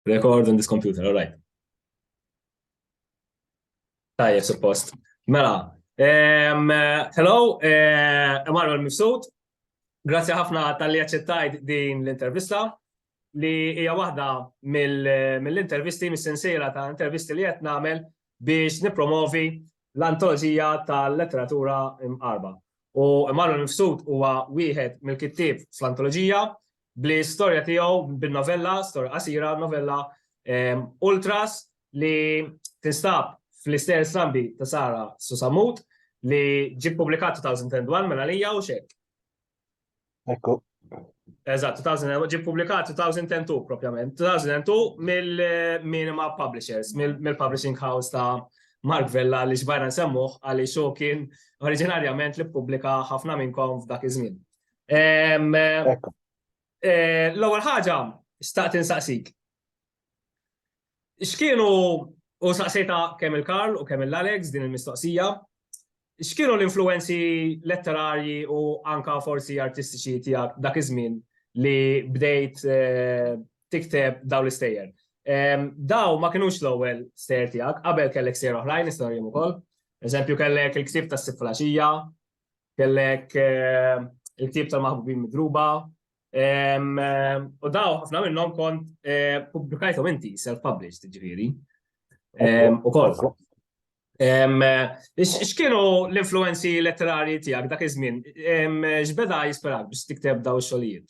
Record on this computer, all right. Tajjeb, suppost. Mela, hello, Emanuel Mifsud. Grazie ħafna tal-li aċċettajt din l-intervista li hija waħda mill-intervisti, mis-sensiela ta' intervisti li qed nagħmel biex nippromovi l-antoloġija tal-letteratura imqarba. U Emanuel Mifsud huwa wieħed mill-kittieb fl-antoloġija bli storja tiegħu bin-novella, storja qasira, novella Ultras li tinstab fl-ister strambi ta' Sara Susamut li ġib publikat 2001 mela lija u xek. Ekku. Eżatt, ġib publikat 2002 propjament. 2002 mill-Minima Publishers, mill-publishing house ta' Mark Vella li xbajna nsemmuh għalli xo kien oriġinarjament li publika ħafna minnkom f'dak iż-żmien. Ekku. L-ewwel ħaġa xtaqt insaqsik. X'kienu u saqsejta kemm il-Karl u kemm il-Alex din il-mistoqsija, x'kienu l-influenzi letterarji u anka forsi artistiċi tiegħek dak iż-żmien li bdejt tikteb daw l-istejjer? Daw ma kinux l-ewwel stejjer tiegħek, qabel kellek stejjer oħrajn istorjhom ukoll. Eżempju kellek il-ktieb tas-Siflaxija, kellek il-ktieb tal-Maħbubin Midruba, u daw ħafna minnhom kont pubblikajthom inti self-published ġifieri. Ukoll. X'kienu l-influenzi letterarji tiegħek dak iż-żmien? X'beda jispirak biex tikteb daw ix-xogħlijiet?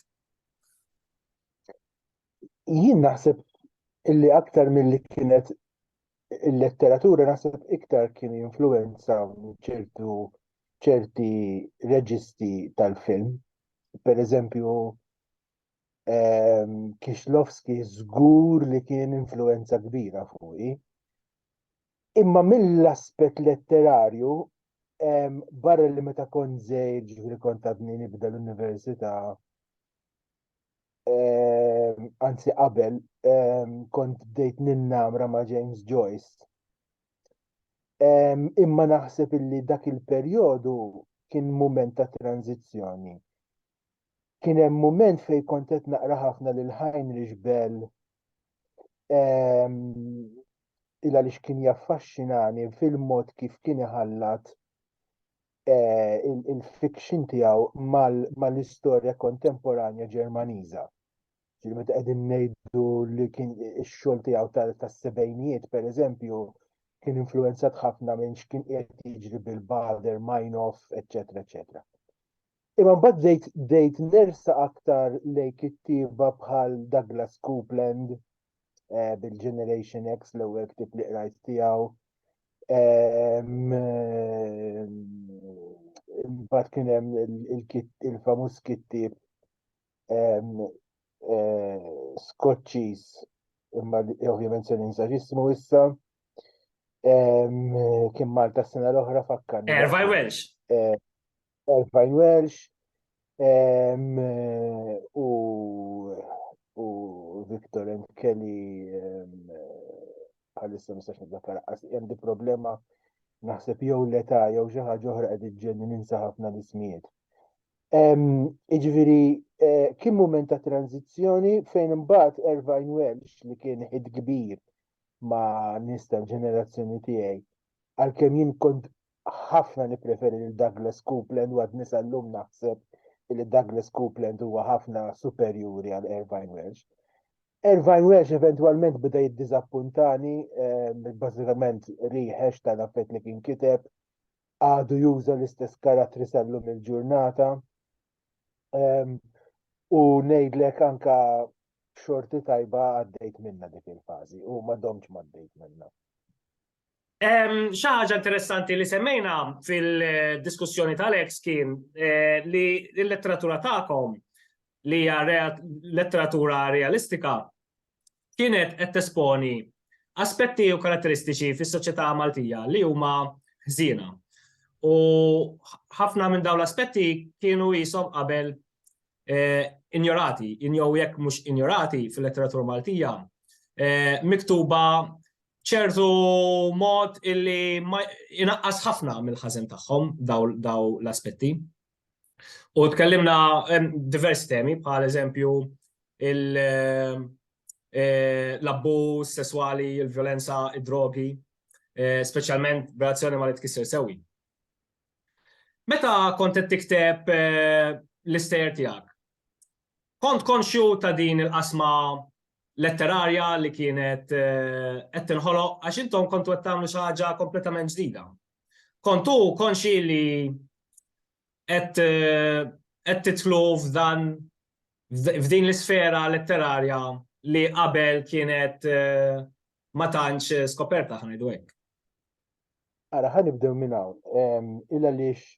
Jien naħseb illi aktar milli kienet il-letteratura naħseb iktar kien influenza ċerti reġisti tal-film. Per eżempju, Kieślowski żgur li kien influenza kbira fuqi. Imma mill-aspett letterarju, barra li meta kont żgħir ġifieri kont għadni nibda l-università, anzi qabel, kont bdejt ninnamra ma' James Joyce. Imma naħseb illi dak il-perjodu kien mument ta' tranzizzjoni. Kien hemm mument fejn kont qed naqra ħafna lil Heinrich Bell għaliex kien jaffaxxinani fil-mod kif kien iħallat il-fiction tiegħu mal-istorja kontemporanja Ġermaniża. Ġieli meta qegħdin ngħidu li kien ix-xogħol tiegħu tas-sebgħinijiet pereżempju kien influenzat ħafna minn x'kien qed jiġri bil-Baader, Meinhof, eċetera, eċetera. Imma mbagħad bdejt nersa aktar lejn kittieba bħal Douglas Coupland bil-Generation X l-ewwel ktieb li qrajt tiegħu. Mbagħad kien hemm il-famuż kittieb Skoċċiż, imma ovvjament se ninsa x'ismu issa. Kien Malta s-sena l-oħra fakkarni. Irvine Welsh. Irvine Welsh u Victor and Kelly bħalissa mistax nitdakkar għandi problema naħseb jew l-età jew xi ħaġa oħra qed iġġenni ninsa ħafna l-ismijiet. Jiġifieri kien mument ta' tranzizzjoni fejn imbagħad Irvine Welsh li kien ħid kbir ma' nies tal-ġenerazzjoni tiegħi għalkemm jien kont ħafna nippreferi lil Douglas Coupland u għad nisa llum naħseb li Douglas Coupland huwa ħafna superjuri għal Irvine Welsh. Irvine Welsh eventwalment beda jiddiżappuntani, bażikament riħex tal-affett li kien kiteb, għadu juża l-istess karattri sal-lum il-ġurnata. U ngħidlek anka xorti tajba għaddejt minna dik il-fażi u m'għadhomx m'għaddejt minna. Xi ħaġa interessanti li semmejna fil-diskussjoni tal-Alex kien li l-letteratura tagħkom li hija letteratura realistika kienet qed tesponi aspetti u karatteristiċi fis-soċjetà Maltija li huma ħżiena. U ħafna minn dawn l-aspetti kienu qishom qabel injorati, jew jekk mhux injorati fil-letteratura Maltija, miktuba ċertu mod illi inaqqas ħafna mill-ħażen tagħhom daw l-aspetti. U tkellimna diversi temi, bħal eżempju l-abbuż sesswali, il-violenza, id-drogi, speċjalment b'reazzjoni ma li tkisser sewi. Meta kont qed tikteb l-istejer tiegħek, kont konxju ta' din il-qasma letterarja li kienet qed tinħoloq għax intom kontu qed tagħmlu xi ħaġa kompletament ġdida. Kontu konxi li qed titlu f'din l-isfera letterarja li qabel kienet ma tantx skoperta ħanejdu hekk. Ara ħanibdew minn hawn. Illa lix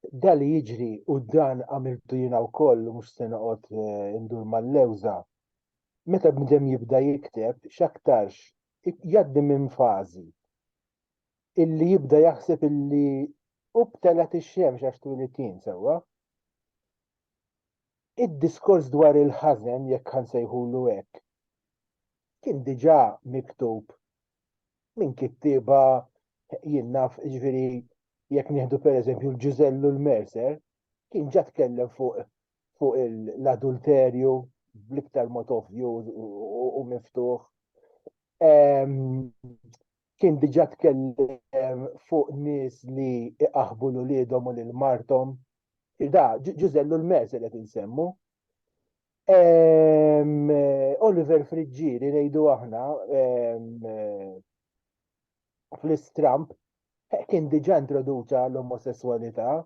da li jiġri u dan għamiltu jiena wkoll mhux se noqgħod indur mal-lewża. Meta bnedem jibda jikteb, x'aktarx jgħaddi minn fażi illi jibda jaħseb illi ubtelat ix-xemx għax twilitin sewwa. Id-diskors dwar il-ħażen jekk ħansejħulu hekk kien diġà miktub minn kittieba jien naf ġifieri jekk nieħdu pereżempju l-Ġużellu l-Mercer kien ġa tkellem fuq l-adulterju bl-iktar mod ovvju u miftuħ. Kien diġà tkellem fuq nies li iqaħbu l-uliedhom u lil marthom. Da, Ġużellu l-Mercer qed insemmu. Oliver Friġġieri ngħidu aħna fl-Istramp kien diġà introduċa l-omosessualità.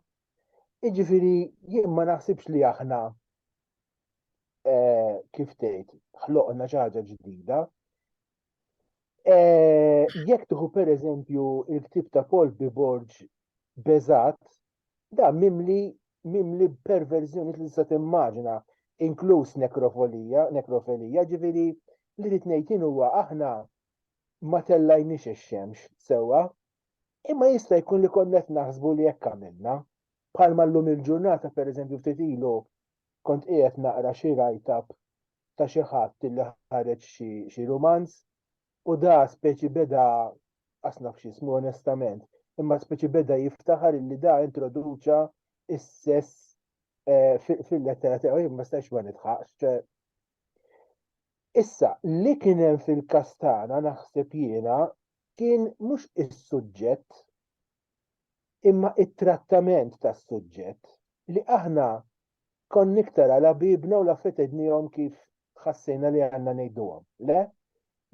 Jiġifieri jien ma naħsibx li aħna kif tgħid ħloqna xi ħaġa ġdida. Jekk tieħu pereżempju il-ktieb ta' Paul Biborg beżat, da mimli perverżjoni li tista' timmaġina, inkluż nekrofilija, ġifieri li rid ngħid huwa aħna ma tellajniex ix-xemx sewwa, imma jista' jkun li konna qed naħsbu li hekk għamilna. Bħalma llum il-ġurnata pereżempju ftit ilu kont qiegħed naqra xi write-up ta' xi ħadd li ħareġ xi romanz u da speċi beda asnaf x'ismu onestament, imma speċi beda jiftaħar illi da introduċa is-sess fil-letteratura, ma stax ma nitħaqx. Issa, li kien hemm fil-kastana naħseb jiena kien mhux is-suġġett imma it-trattament tas-suġġett li aħna konni iktar għala bibna u laffetednihom kif ħassejna li għandna ngħiduhom. Le?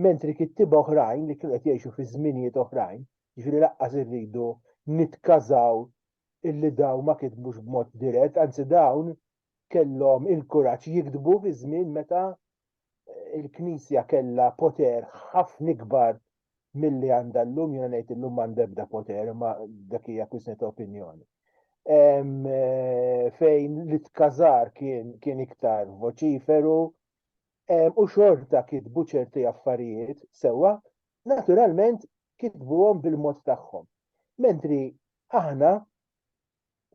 Mentri kittiba oħrajn li kienu qed jgħixu fi żminijiet oħrajn, jiġifieri laqqas irridu nitkażaw illi dawn ma kitbux b'mod dirett, anzi dawn kellhom il-kuraġġ jiktbu fi żmien meta il-Knisja kellha poter ħafna ikbar milli għandha llum, jiena ngħid illum m'għandha ebda poter, ma dak hija kwistjoni ta' opinjoni. Fejn l-itkazar kien iktar voċiferu u xorta kitbu ċerti affarijiet sewwa, naturalment kitbuhom bil-mod tagħhom. Mentri aħna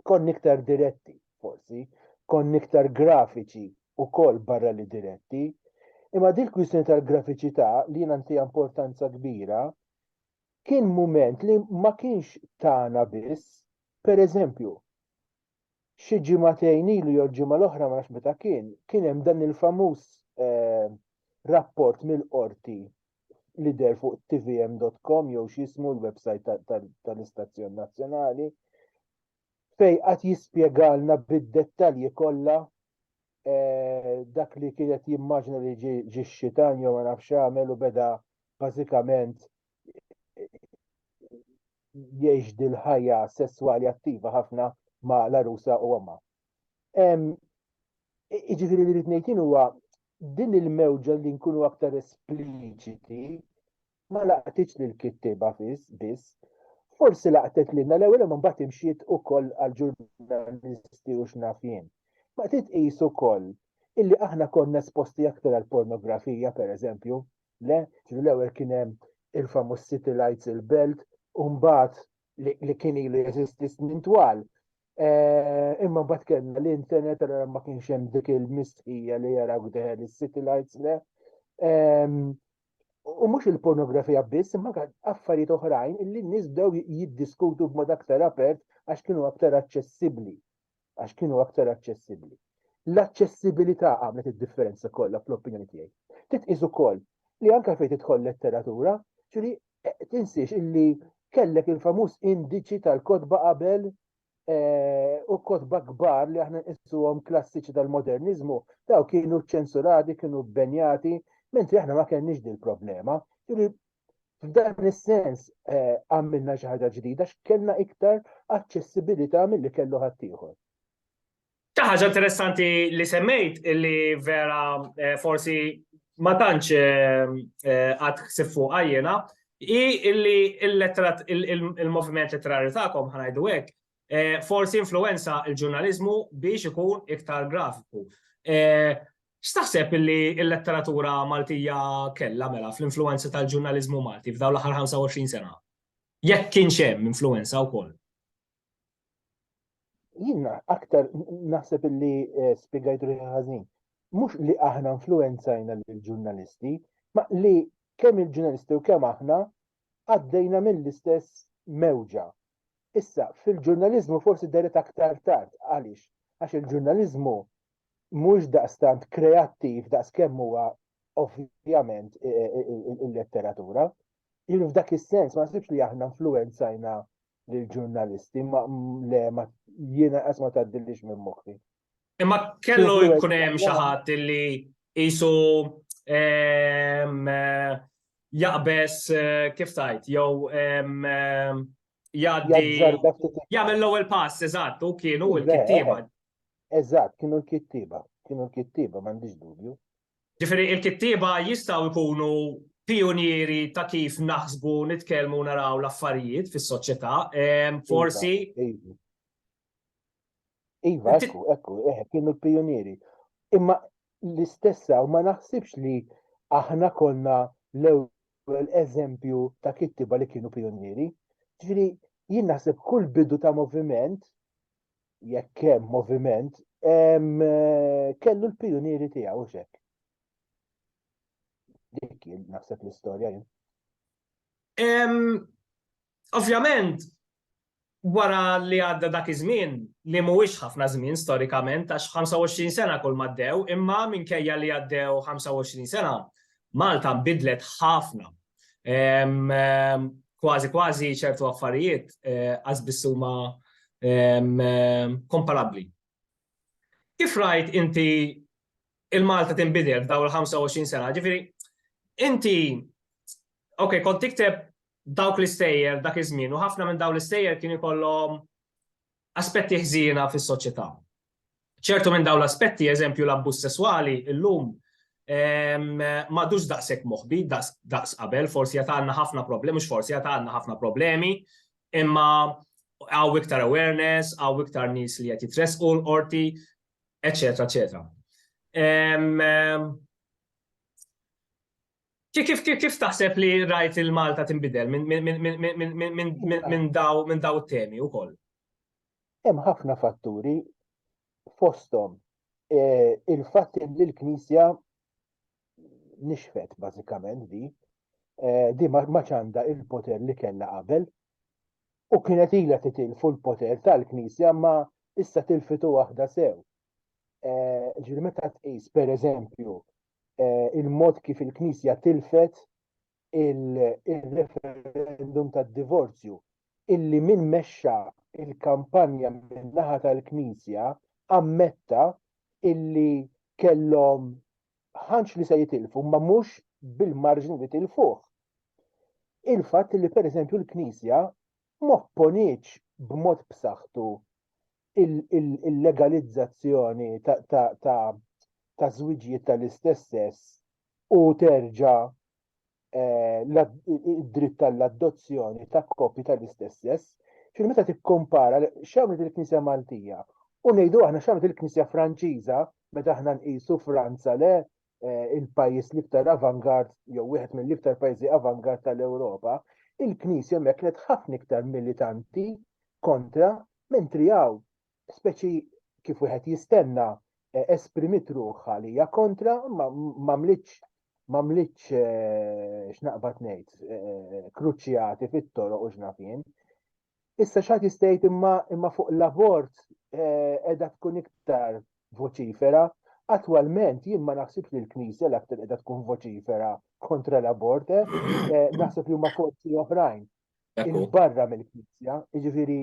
konni iktar diretti, forsi, konni iktar grafiċi ukoll barra li diretti, imma dil kwistjoni tal-grafiċità li nagħtiha importanza kbira kien mument li ma kienx tagħna biss, pereżempju, xi ġimagħtejn ilu jew ġimgħa l-oħra ma nafx meta kien hemm dan il-famuż rapport mill-qorti li der fuq tvm.com jew x'ismu l-website tal-Istazzjon Nazzjonali fejn qatt jispjegalna bid-dettalji kollha dak li kienet jimmaġina li ġi x-xitan jew ma nafx għamel u beda bażikament jgħix dil-ħajja sesswali attiva ħafna ma' l-arusa u għamma. Jiġifieri li rrid ngħid huwa din il-mewġa li nkunu aktar espliċiti ma laqtitx lil kittieba biss, forsi laqtet lilna l-ewwel ma mbagħad imxiet ukoll għall-ġurnalisti u x'naf jien. Ma titqis ukoll illi aħna konna esposti aktar għal pornografija pereżempju, le, l-ewwel kien hemm il-famus City Lights il-Belt u mbagħad li kien ilu jeżisti snin twal. Imma mbagħad kellna l-internet ara ma kienx hemm dik il-mistħija li jaraw deħel is-City Lights le. U mhux il-pornografija biss, imma affarijiet oħrajn illi n-nies bdew jiddiskutu b'mod aktar apert għax kienu aktar aċċessibbli. L-aċċessibilità għamlet id-differenza kollha fl-opinjoni tiegħi. Titqis ukoll li anke fejn tidħol letteratura, ġieli tinsiex illi kellek il-famuż indiċi tal-kotba qabel u kotba kbar li aħna nqisuhom klassiċi tal-modernizmu, daw kienu ċensurati, kienu benjati, mentri aħna ma kenniex din il-problema. Ġieli f'dan is-sens għamilna xi ħaġa ġdida x'kellna iktar aċċessibilità milli kellu ħaddieħor. ħaġa interessanti li semmejt li vera forsi ma tantx għad ħsib fuq għajjena li il-moviment letterarju tagħkom ħanajdu hekk forsi influenza il-ġurnalizmu biex ikun iktar grafiku. X'taħseb li l-letteratura Maltija kellha mela fl-influenza tal-ġurnalizmu Malti f'dawn l-aħħar 25 sena? Jekk kienx hemm influenza wkoll? Jina aktar naħseb li spiegajtu li ħażin. Mhux li aħna influenzajna lill-ġurnalisti, ma li kemm il-ġurnalisti u kemm aħna għaddejna mill-istess mewġa. Issa, fil-ġurnalizmu forsi deret aktar tard. Għaliex? Għax il-ġurnalizmu mhux daqstant kreattiv daqskemm huwa ovvjament il-letteratura. Jienu f'dak is-sens ma nasibx li aħna influenzajna lill-ġurnalisti, ma jiena qas ma tgħaddilix minn moħħi. Imma kellu jkun hemm xi ħadd li qisu jaqbes kif tajt, jew jgħaddi jagħmel l-ewwel pass, eżatt, u kienu l-kittieba. Eżatt, kienu l-kittieba, m'għandix dubju. Ġifieri l-kittieba jistgħu jkunu pionieri ta' kif naħsbu nitkellmu naraw l-affarijiet fis-soċjetà, forsi. Iva, ekku, kienu l-pionieri. Imma l-istessa u ma naħsibx li aħna konna l-ewwel eżempju ta' kittiba li kienu pionieri. Ġifieri jien naħseb kull bidu ta' moviment, jekk hemm moviment, kellu l-pionieri tiegħu hekk. Dik naħseb l-istorja jien. Ovvjament, wara li għadda dak iż-żmien li mhuwiex ħafna żmien storikament għax 25 sena kull maddew, imma minkejja li għaddew 25 sena Malta bidlet ħafna. Kważi ċertu affarijiet qasbis huma komparabbli. Kif rajt inti il-Malta tinbidel f'dawn il-25 sena? Ġifieri inti kont tikteb dawk l-istejjer dak iż-żmien u ħafna minn dawn l-istejjer kienu jkollhom aspetti ħżiena fis-soċjetà. ċertu minn dawn l-aspetti, eżempju l-abbuż sesswali illum m'għadux daqshekk moħbi, daqs qabel, forsi qed għandna ħafna problemi, mhux forsi qed għandna ħafna problemi, imma għaw iktar awareness, għaw iktar nies li qed jitressqu l-qorti, eċetera, eċetera. Kif taħseb li rajt il-Malta tinbidel minn daw it-temi wkoll? Hemm ħafna fatturi fosthom il-fatt li l-Knisja nixfet bażikament di ma ċanda il-poter li kellha qabel u kienet ilha titilfu l-poter tal-Knisja ma issa tilfitu waħda sew. Ġifieri meta tqis pereżempju il-mod kif il-Knisja tilfet il-referendum tad-divorzju illi min mexxa il-kampanja min-naħa tal-Knisja ammetta illi kellhom ħanx li se jitilfu ma mhux bil-marġni li tilfuh. Il-fatt li pereżempju l-Knisja ma opponietx b'mod b'saħħtu il-legalizzazzjoni ta' żwiġijiet tal-istess sess u terġa' id-dritt tal-adozzjoni ta' koppji tal-istess sess. Ġifieri meta tikkompara x'għamlet il-Knisja Maltija u ngħidu aħna x'għamlet il-Knisja Franċiża meta aħna nqisu Franza il-pajjiż l-iktar avangard jew wieħed mill-iktar pajjiżi avangard tal-Ewropa, il-Knisja hemmhekk kienet ħafna iktar militanti kontra mentri hawn speċi kif wieħed jistenna esprimit ruħha li hija kontra m'għamlitx x'naqbad ngħid kruċjati fit-toroq u x'nafien. Issa x'għad jistgħid imma fuq l-abort qiegħda tkun iktar voċifera. Attwalment jien ma naħsibx li l-Knisja l-aktar qiegħda tkun voċifera kontra l-abort, naħseb li huma forzi oħrajn barra mill-Knisja, jiġifieri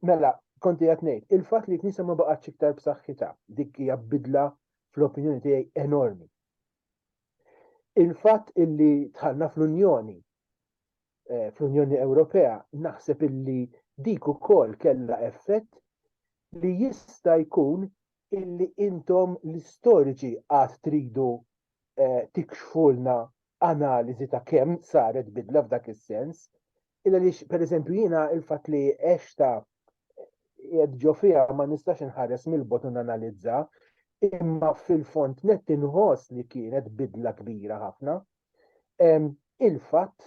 mela konti qed ngħid, il-fatt li l-Knisja ma baqgħetx iktar b'saħħitha, dik hija bidla fl-opinjoni tiegħi enormi. Il-fatt illi tħallna fl-Unjoni Ewropea, naħseb illi dik ukoll kellha effett li jista' jkun illi intom l-istoriċi għad tridu tikxfulna analiżi ta' kemm saret bidla f'dak is-sens, illa li pereżempju jiena il-fatt li għexta ġo fiha ma nistax inħares mill-bot u nanalizza, imma fil-font net inħoss li kienet bidla kbira ħafna. Il-fatt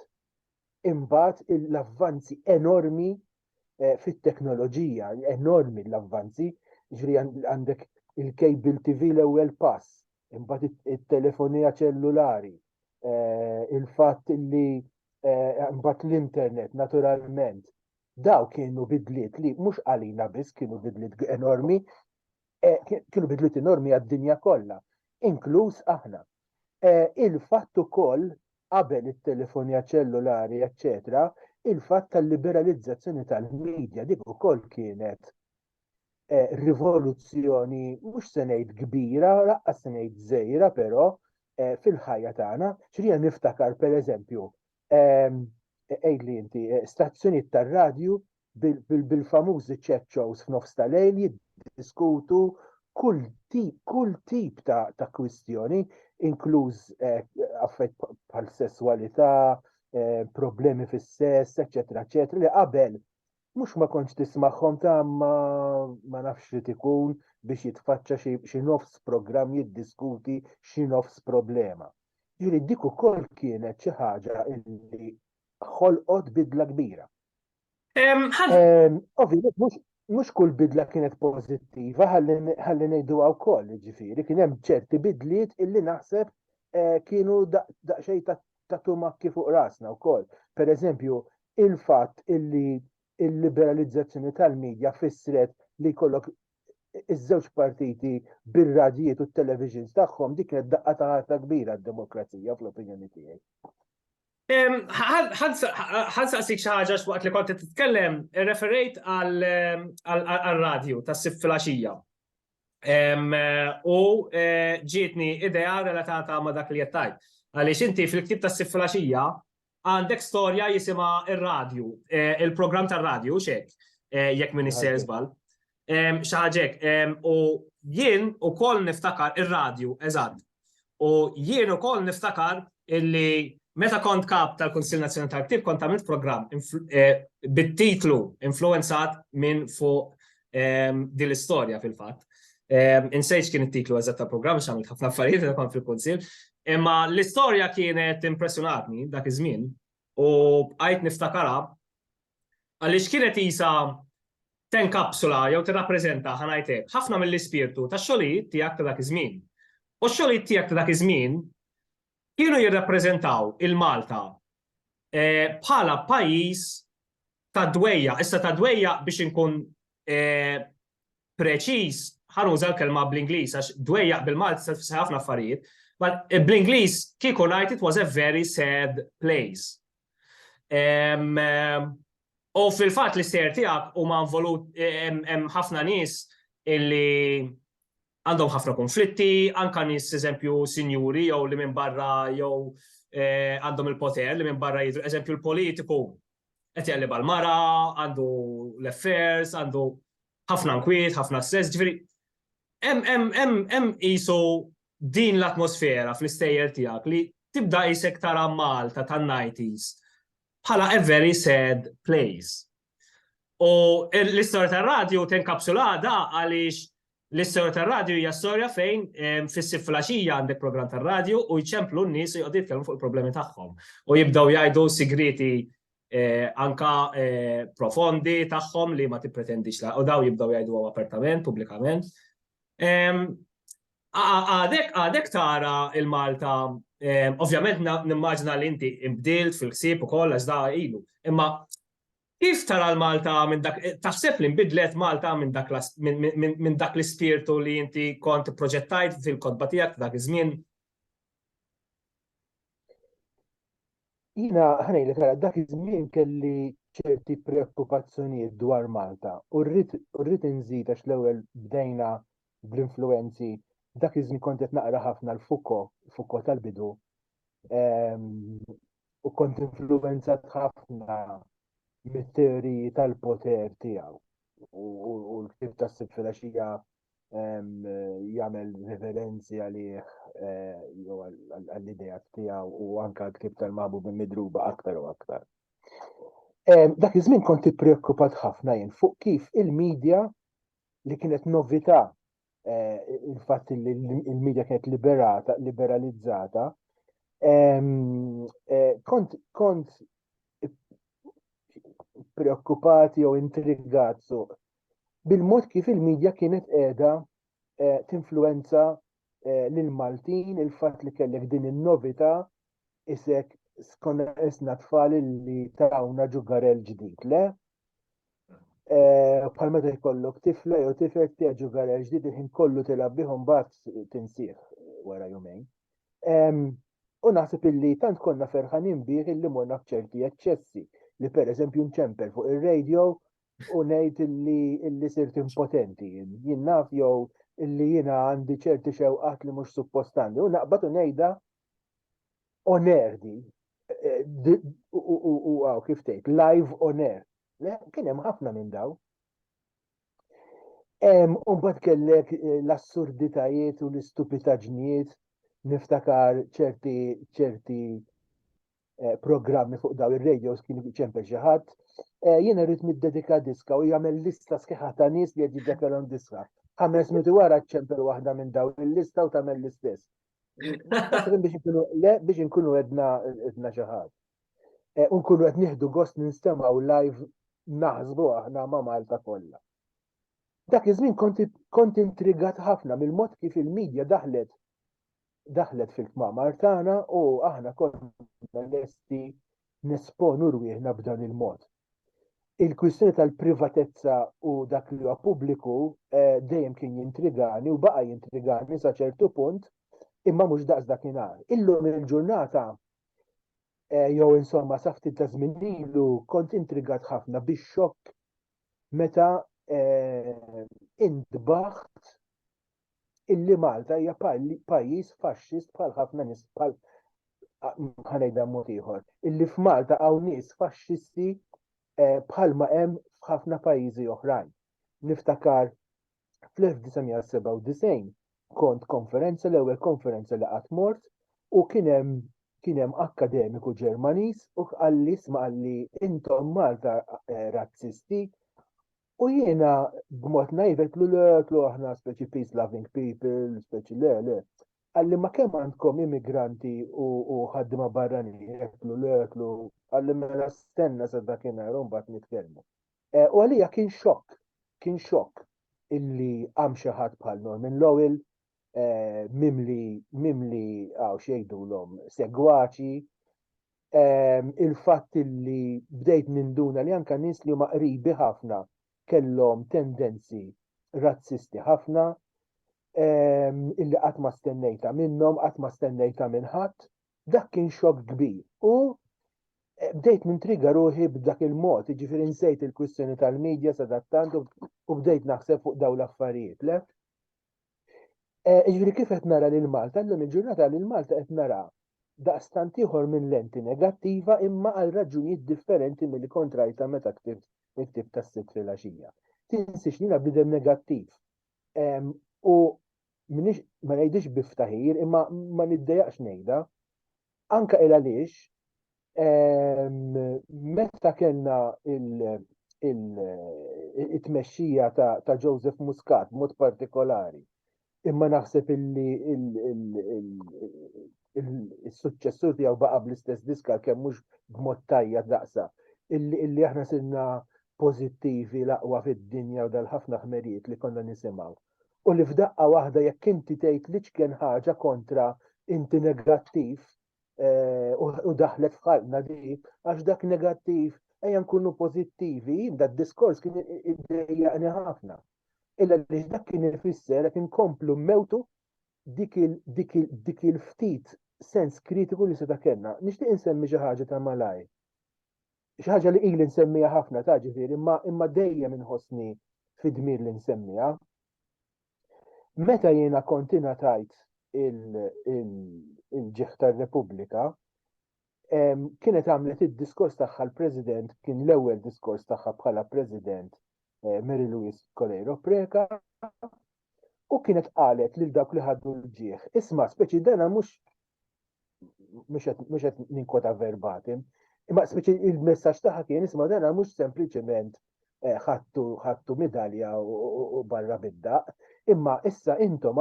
imbagħad l-avvanzi enormi fit-teknoloġija, enormi l-avvanzi, ġifieri għandek il-cable TV l-ewwel pass, imbagħad it-telefonija ċellulari, il-fatt li imbagħad l-internet naturalment. Daw kienu bidliet li mhux għalina biss kienu bidliet enormi, kienu bidliet enormi għad-dinja kollha, inkluż aħna. Il-fatt ukoll qabel it-telefonija ċellulari, eċċetera, il-fatt tal-liberalizzazzjoni tal-medja dik ukoll kienet rivoluzzjoni mhux se ngħid kbira, laqqas se ngħid żgħira però fil-ħajja tagħna. X'rija niftakar pereżempju ejli inti stazzjonijiet tar-radju bil-famużi chat shows f'nofs tal-lejl jiddiskutu kull tip ta' kwistjoni, inkluż affett bħal sessualità, problemi fis-sess, eċetera, eċetera, li qabel mhux ma kontx tismagħhom ta' ma nafx li ikun biex jitfaċċa xi nofs programm jiddiskuti xi nofs problema. Ġieli dik ukoll kienet xi ħaġa li ħolqot bidla kbira. Ovvijament mhux kull bidla kienet pożittiva, ħalli ngħiduha wkoll, ġifieri kien hemm ċerti bidliet illi naħseb kienu daqsxejn ta' tumakki fuq rasna wkoll. Pereżempju, il-fatt illi il-liberalizzazzjoni tal-medja fissret li jkollok iż-żewġ partiti bir-radjiet u t-televisions tagħhom dik kienet daqqa ta' kbira d-demokrazija fl-opinjoni tiegħi. Ħansaqsik xi ħaġa waqt li kont titkellem, referejt għal-radju tas-sib filgħaxija. U ġietni idea relatata ma' dak li qed tgħid. Għaliex inti fil-ktieb tas-sib filgħaxija għandek storja jisimha ir-radju, il-programm tar-radju x'hekk, jekk min isser żball. Xi ħaġa hekk. U jien ukoll niftakar ir-radju, eżatt. U jien ukoll niftakar illi meta kont kap tal-Kunsill Nazzjonali tal-Ktieb kont għamilt programm bit-titlu influenzat minn fuq din l-istorja fil-fatt. Insejx kien it-titlu eżatt tal-programm biex għamilt ħafna affarijiet meta kont fil-Kunsill, imma l-istorja kienet impressjonatni dak iż-żmien u bqajt niftakarha għaliex kienet isa tenkapsula jew tirrappreżenta ħanajtek ħafna mill-ispirtu tax-xogħlijiet tiegħek ta' dak iż-żmien. U x-xogħlijiet tiegħek ta' dak iż-żmien kienu jirrappreżentaw il-Malta bħala pajjiż ta' dwejja. Issa ta' dwejja biex inkun preċiż ħanuża l-kelma bl-Ingliż għax dwejja bil-Malti se tfisser ħafna affarijiet, but bl-Ingliż kieku ngħid it was a very sad place. U fil-fatt li ser tiegħek huma involut hemm ħafna nies illi għandhom ħafna konflitti, anka nies eżempju sinjuri jew li minn barra jew għandhom il-poter li minn barra jidru, eżempju l-politiku qed jaqleb għall-mara, għandu l-affairs, għandu ħafna nkwiet, ħafna stress, ġifieri hemm qisu din l-atmosfera fl-istejjer tiegħek li tibda qisek tara Malta tan-90s bħala a very sad place. U l-istorja tar-radju tenkapsulada għaliex l-istorja tar-radju hija storja fejn fis-sib filgħaxija għandek programm tar-radju u jċemplu n-nies u jqogħdu jitkellmu fuq il-problemi tagħhom. U jibdew jgħidu sigriti anka profondi tagħhom li ma tippretendix u daw jibdew jgħidu apertament, pubblikament. Għadek tara il-Malta, ovvjament nimmaġina li inti imbdilt fil-ħsieb ukoll għax da ilu, imma Kif tara l-Malta minn dak, taħseb li nbidlet Malta minn dak l-ispirtu li inti kont proġettajt fil-kodba tiegħek dak iż-żmien? Jina ħanejlek għara dak iż-żmien kelli ċerti preokkupazzjonijiet dwar Malta u rrid inżid għax l-ewwel bdejna bl-influenzi dak iż-żmien kont qed naqra ħafna l-Foucault tal-bidu u kont influenzat ħafna mit-teoriji tal-poter tiegħu u l-ktieb tas-sitt filgħaxija jagħmel referenzi għalih għall-idea tiegħu u anke l-ktieb tal-Magħbub Midruba aktar u aktar. Dak iż-żmien kont ippreokkupat ħafna jien fuq kif il-medja li kienet novità il-fatt li il-medja kienet liberalizzata kont preokkupati jew intrigat bil-mod kif il-medja kienet qiegħda tinfluwenza lil Maltin, il-fatt li kellek din in-novità isek skonna isna tfal li tarawna ġugarel ġdid, le? Bħal meta jkollok tifla jew tifel tiegħek ġugarel ġdid il-ħin kollu tilab bihom mbagħad tinsih wara jumejn. U naħseb illi tant konna ferħanin bih illi morna f'ċerti eċċessi li pereżempju nċempel fuq ir-radio u ngħid illi sirt impotenti. Jien naf jew illi jiena għandi ċerti xewqat li mhux suppost għandi u naqbad u ngħidha on air di. U kif tgħid live on air. Le, kien hemm ħafna minn daw. U mbagħad kellek l-assurditajiet u l-istupitaġnijiet niftakar ċerti programmi fuq daw ir-radios kienu ċempel xi ħadd. Jiena rrid niddedika diska u jagħmel lista sħiħa ta' nies li qed jiddekalhom diska. 5 minuti wara ċempel waħda minn daw il-lista u tagħmel l-istess. Biex inkunu edna xi ħadd. U nkunu qed nieħdu gost ninstemaw live naħsbu aħna ma' Malta kollha. Dak iż-żmien kont intrigat ħafna mill-mod kif il-medja daħlet fil-kmamar tagħna u aħna konna lesti nesponu rwieħna b'dan il-mod. Il-kwistjoni tal-privatezza u dak li huwa pubbliku dejjem kien jintrigani u baqa' jintrigani sa ċertu punt imma mhux daqs dakinhar. Illum il-ġurnata jew insomma sa ftit ta' żmien ilu kont intrigat ħafna bix-xokk meta intbaħt illi Malta hija pajjiż faxxist bħal ħafna nies bħal ħanejda mod ieħor. Illi f'Malta hawn nies faxxisti bħalma hemm f'ħafna pajjiżi oħrajn. Niftakar fl-1997 kont konferenza l-ewwel konferenza li qatt mort u kien hemm akademiku Ġermaniż u qalli intom Malta razzisti. U jiena b'mod najvet l aħna speċi peace loving people, speċi le. Għalli ma kemm għandkom immigranti u ħaddima barrani, għalli mela stenna sa dakinhar u mbagħad nitkellmu. U għalija kien xokk illi hemm xi ħadd bħal Norman Lowell mimli xejdulhom segwaċi. Il-fatt illi bdejt ninduna li anke nies li huma qribi ħafna kellhom tendenzi razzisti ħafna illi qatt ma stennejta minnhom, qatt ma stennejta minn ħadd, dak kien xokk kbir. U bdejt nintriga ruħi b'dak il-mod, jiġifieri nsejt il-kwistjoni tal-medja sadattant u bdejt naħseb fuq dawn l-affarijiet, le? Jiġifieri kif qed nara lil Malta, llum il-ġurnata lil Malta qed nara daqstant ieħor minn lenti negattiva imma għal raġunijiet differenti milli kont rajta meta ktibt tas-sitt filgħaxija. Tinsix li bidem negattiv. U ma ngħidix biftaħir imma ma niddejaqx ngħidha. Anke il għaliex meta kellna it-tmexxija ta' Joseph Muscat b'mod partikolari. Imma naħseb illi il-suċċessur tiegħu baqa' bl-istess diska kemm mhux b'mod tajjeb daqsa. Illi aħna sirna pożittivi l-aqwa fid-dinja u dal-ħafna ħmerijiet li konna nisimgħu. U li f'daqqa waħda jekk inti tgħid li kien ħaġa kontra inti negattiv u daħlet f'ħalqna dik għax dak negattiv ejja nkunu pożittivi, da diskors kien iddejjaqni ħafna. Illa li dak kien ifisser qed inkomplu mmewtu dik il-ftit sens kritiku li seta' kellna. Nixtieq insemmi xi ħaġa ta' malaj. Xi ħaġa li ili nsemmija ħafna ta' ġifieri, imma dejjem inħossni fid-dmir li nsemmija. Meta jiena kont ingħatajt il-ġieħ tar-Repubblika, kienet għamlet id-diskors tagħha l-President, kien l-ewwel diskors tagħha bħala President Mary Louise Colero Preca, u kienet qalet lil dawk li ħaddu l-ġieħ. Isma' speċi dana mhux qed ninkwota verbatim, imma speċi il-messaġġ tagħha kien isma' dana mhux sempliċement ħadtu medalja u barra bid-daq, imma issa intom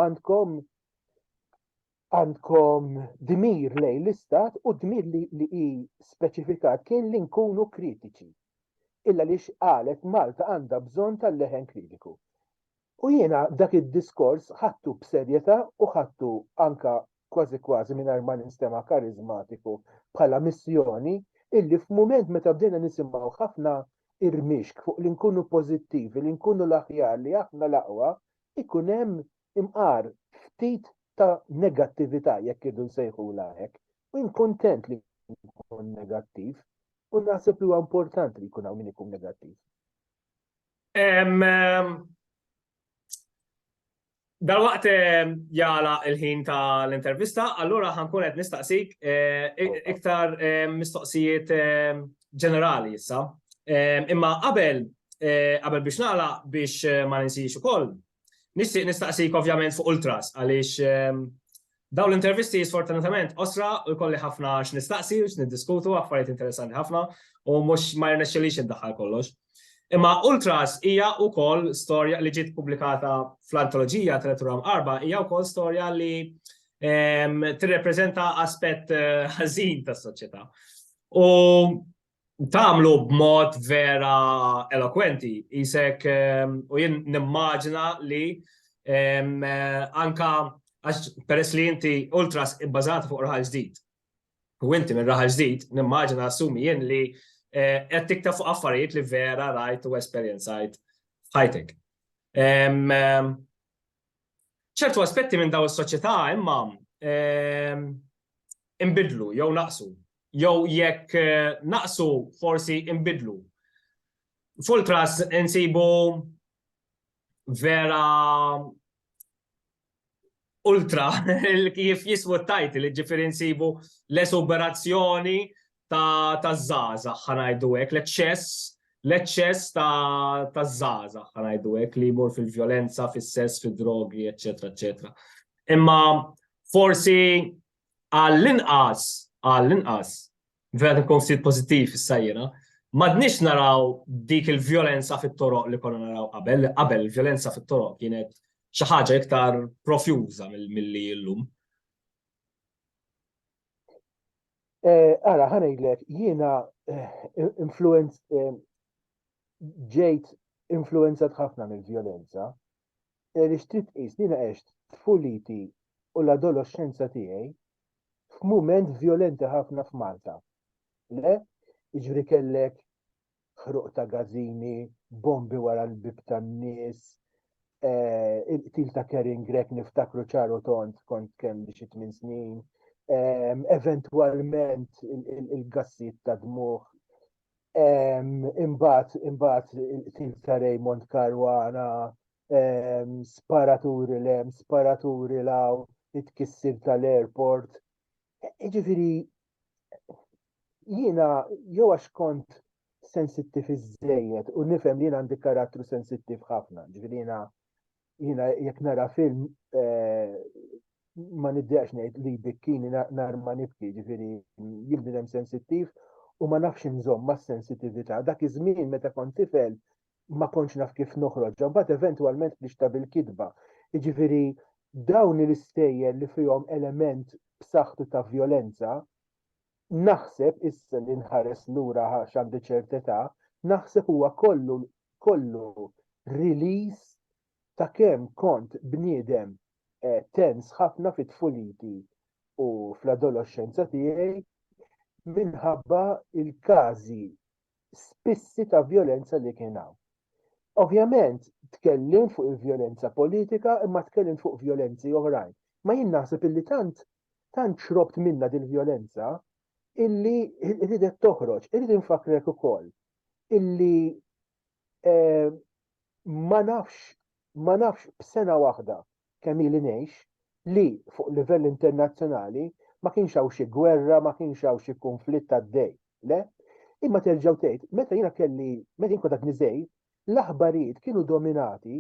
għandkom dmir lejn l-istat u dmir li hi speċifikat kien li nkunu kritiċi. Illa li qalet Malta għandha bżonn tal-leħen kritiku. U jiena dak id-diskors ħadtu b'serjetà u ħadtu anka kważi mingħajr ma ninstema' karizmatiku bħala missjoni illi f'mument meta bdejna nisimgħu ħafna irmixk fuq li nkunu pożittivi, li nkunu l-aħjar, li aħna l-aqwa, ikun hemm imqar ftit ta' negattività jekk irdu nsejħula hekk. U jien kuntent li nkun negattiv u naħseb li huwa importanti li jkun hawn min ikun negattiv. Dalwaqt jala il-ħin tal-intervista, allura ħankun qed nistaqsik iktar mistoqsijiet ġenerali issa. Imma qabel biex nagħlaq biex ma ninsix ukoll, nixtieq nistaqsik ovvjament fuq Ultras għaliex daw l-intervisti sfortunatament osra u jkolli ħafna x'nistaqsi u x'niddiskutu affarijiet interessanti ħafna u mhux ma jirnexxilix iddaħħal kollox. Imma Ultras hija wkoll storja li ġiet pubblikata fl-antoloġija Teleturam 4 hija wkoll storja li tirrepreżenta aspett ħażin tas-soċjetà. U tagħmlu b'mod vera elokwenti, isek u jien nimmaġina li anka għax peress li inti Ultras ibbażata fuq raħal ġdid. U inti minn raħal ġdid nimmaġina assumi jien li qed tikta fuq affarijiet li vera rajt u esperjenzajt f'ħajtek. ċertu aspetti minn daw is-soċjetà imma inbidlu jew naqsu. Jew jekk naqsu forsi inbidlu. F'Ultras insibu vera ultra kif jiswu t-tajtil, ġifieri insibu l-esuberazzjoni ta' żgħażagħ ħanajdu hekk, l-eċċess ta' żgħażagħ ħanajdu hekk li jmur fil-vjolenza, fis-sess, fid-drogi, eċetera, eċetera. Imma forsi għall-inqas, vera nkun ftit pożittiv issa-jiena, m'għadniex naraw dik il-vjolenza fit-toroq li konna naraw qabel. Qabel il-vjolenza fit-toroq kienet xi ħaġa iktar profjuża milli llum. Ara, ħanejdlek, jiena ġejt influenzat ħafna mill-vjolenza. Li trid tqis jiena għext tfuliti u l-adolescenza tiegħi f'mument vjolenti ħafna f'Malta. Le, jiġri kellek ħruq ta' gażini, bombi wara l-bib tan-nies, il-qtil ta' Kering Grek niftakru ċaru tont kont kemm xi 8 snin, eventwalment il-gassijiet ta' dmuħ, imbagħad il-qtil ta' Raymond Caruana, sparaturi lem, sparaturi law, it-kissir tal-airport. Ġifieri jiena jew għax kont sensittiv iżżejjed u nifhem li jiena għandi karattru sensittiv ħafna. Ġifieri jiena jekk nara film ma niddeqx ngħid li jbikkini nar ma nibki, ġifieri jien bnedem sensittiv u ma nafx inżomm mas-sensittività. Dak iż-żmien meta kont tifel ma kontx naf kif noħroġ, mbagħad eventwalment nixta bil-kidba. Jiġifieri dawn l-istejjer li fihom element b'saħħtu ta' vjolenza, naħseb issa li nħares lura x'għandi ċertità, naħseb huwa kollu release ta' kemm kont bniedem tens ħafna fit-tfuliti u fl-adolescenza tiegħi minħabba il-każi spissi ta' violenza li kien hawn. Ovvjament, tkellim fuq il-violenza politika imma tkellim fuq violenzi oħrajn. Ma jien naħseb illi tant xrobt minna dil-violenza illi irridet toħroġ, irrid infakrek ukoll illi ma nafx b'sena waħda kemm ili ngħix li fuq livell internazzjonali ma kienx hawn xi gwerra, ma kienx hawn xi konflitt għaddej, le? Imma terġgħu tgħid, meta jien kont niżej, l-aħbarijiet kienu dominati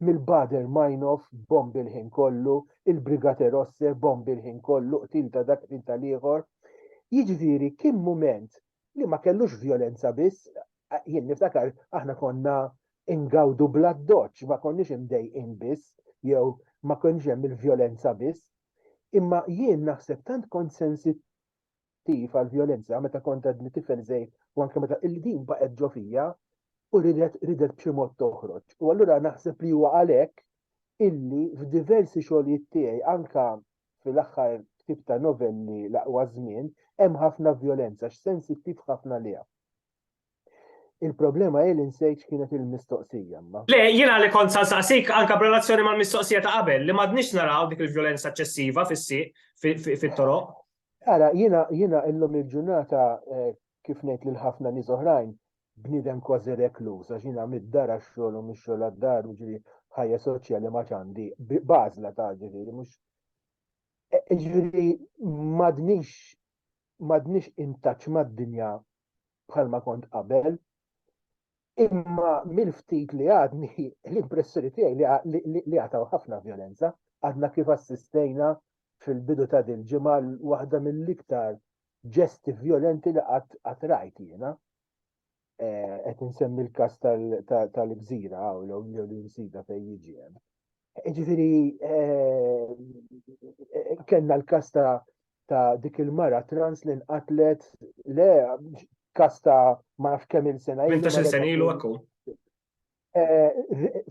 mill-Bader Meinhof bombi l-ħin kollu, il-Brigate Rosse bombi l-ħin kollu, qtil ta' dak qtil tal-ieħor. Jiġifieri kien mument li ma kellux violenza biss, jien niftakar aħna konna ingawdu bla doċ, ma konniex imdejqin biss, jew ma konniex hemm il-violenza biss, imma jien naħseb tant kont sensittiv għal-violenza meta kont għadni tifel żejr u anke meta il-din baqgħet ġo fija u ridet b'xi mod toħroġ. U allura naħseb li huwa għalhekk illi f'diversi xogħlijiet tiegħi anke fil-aħħar ktib ta' novelli l-aqwa żmien hemm ħafna violenza x'sensittiv ħafna liha. Il-problema hi li nsejt kienet il-mistoqsija. Le, jiena li kont saqsik anke b'relazzjoni mal-mistoqsija ta' qabel li m'għadniex naraw dik il-violenza eċċessiva fit-toroq. Ara, jiena illum il-ġurnata kif ngħid lil ħafna nies oħrajn bniedem kważi rekluż għax jiena mid-dar għax-xogħol u mix-xogħol għad-dar u ġieli ħajja soċjali ma ċandi, bażla ta' ġifieri mhux. Ġifieri m'għadniex intaċ mad-dinja bħalma kont qabel, imma mill-ftit li għadni l-impressjoni tiegħi li għataw ħafna violenza, għadna kif assistejna fil-bidu ta' dil-ġimgħa waħda mill-iktar ġesti violenti li qatt rajt jiena. Qed insemmi l-każ tal-Gżira u l-Insida fejn jiġi hemm. Ġifieri kellna l-każ ta' dik il-mara trans li nqatlet le każ ta' ma nafx kemm il-sena. 18 sena ilu hekk.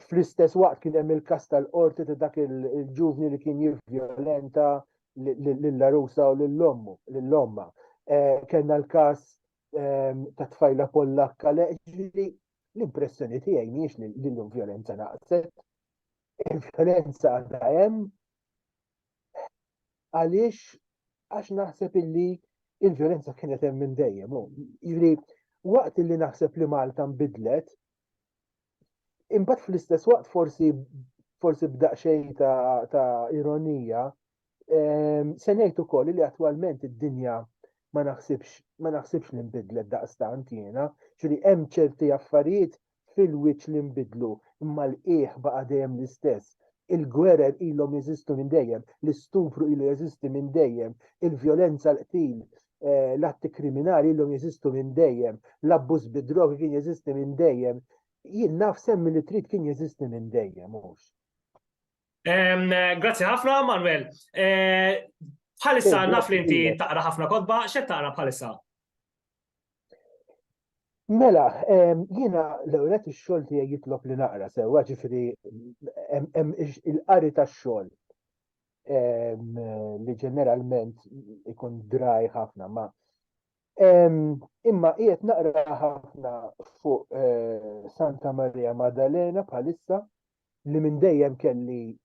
Fl-istess waqt kien hemm il-każ tal-qorti ta' dak il-ġuvni li kien jivviolenta lill-arusa u lill-omma. Kellna l-każ ta' tfajla Pollakka le l-impressjoni tiegħi mhijiex li l-vjolenza naqset. Il-vjolenza għadha hemm għax naħseb illi il-vjolenza kienet hemm minn dejjem. Jiġri waqt illi naħseb li Malta nbidlet, imbagħad fl-istess waqt forsi b'daqsxejn ta' ironija, se ngħid ukoll li attwalment id-dinja ma naħsibx li nbidlet daqstant jiena, ġifieri hemm ċerti affarijiet fil-wiċċ li nbidlu, imma l-qiegħ baqa' dejjem l-istess. Il-gwerer ilhom jeżistu minn dejjem, l-istupru ilu jeżisti minn dejjem, il-vjolenza l-qtil, l-atti kriminali ilhom jeżistu minn dejjem, l-abbuż bid-drogi kien jeżisti minn dejjem. Jien naf semmi li trid kien jeżisti minn dejjem mhux. Grazzi ħafna, Manuel. Bħalissa naf li inti taqra ħafna kodba, x'qed taqra bħalissa? Mela, jiena l-ewwel ix-xogħol tiegħi jitlob li naqra sewwa, ġifieri hemm il-qari tax-xogħol li ġeneralment ikun draj ħafna ma imma qiegħed naqra ħafna fuq Santa Maria Maddalena bħalissa li minn dejjem kelli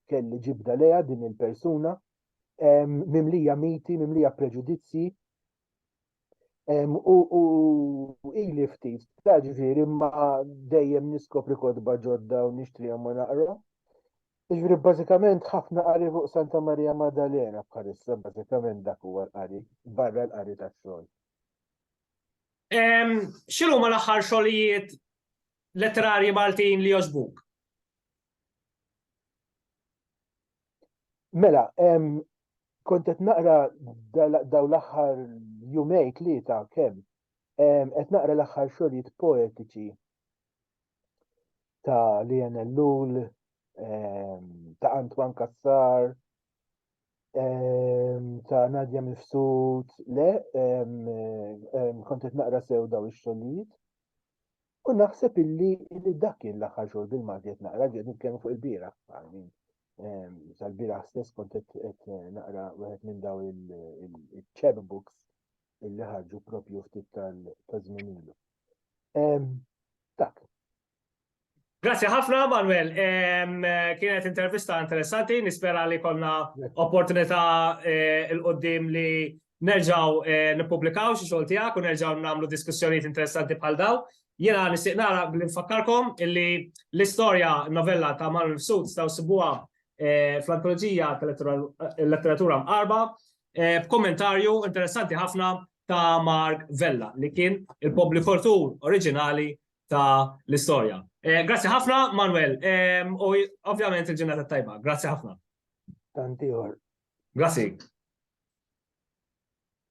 ġibda leha din il-persuna, mimlija miti, mimlija preġudizzi, u ili ftit, ta' ġifieri imma dejjem niskopri kodba ġodda u nixtrihom u naqra. Ġifieri bażikament ħafna qari fuq Santa Maria Maddalena bħalissa, bażikament dak huwa l-qari, barra l-qari tax-xogħol. X'inhuma l-aħħar xogħlijiet letterarji Maltin li jogħġbuk? Mela, kont qed naqra daw l-aħħar jumej tlieta kemm qed naqra l-aħħar xogħlijiet poetiċi ta' Lian Ellul, ta' Antoine Cassar, ta' Nadja Mifsud, kont qed naqra sew daw ix-xogħlijiet. U naħseb illi dak kien l-aħħar xogħol bil-Malti qed naqra ġiet nitkellmu fuq il-bieraħ. Tal-bieraħ stess kont qed naqra wieħed minn daw il-chapbooks illi ħarġu propju ftit ta' żmien ilu. Dak. Grazie ħafna, Manuel. Kienet intervista interessanti, nispera li konna opportunità il-qoddim li nerġaw nipublikaw xi xogħol tiegħek u nerġaw nagħmlu diskussjonijiet interessanti bħal daw. Jiena nixtieq nara li nfakkarkom illi l-istorja novella ta' Manuel Mifsud staw sibuha fl-antoloġija tal-letteratura mqarba b'kommentarju interessanti ħafna ta' Mark Vella li kien il-pubblikatur oriġinali ta' l-istorja. Grazie ħafna, Manuel. U ovvjament il-ġurnata tajba. Grazie ħafna. Tanti or. Grazie.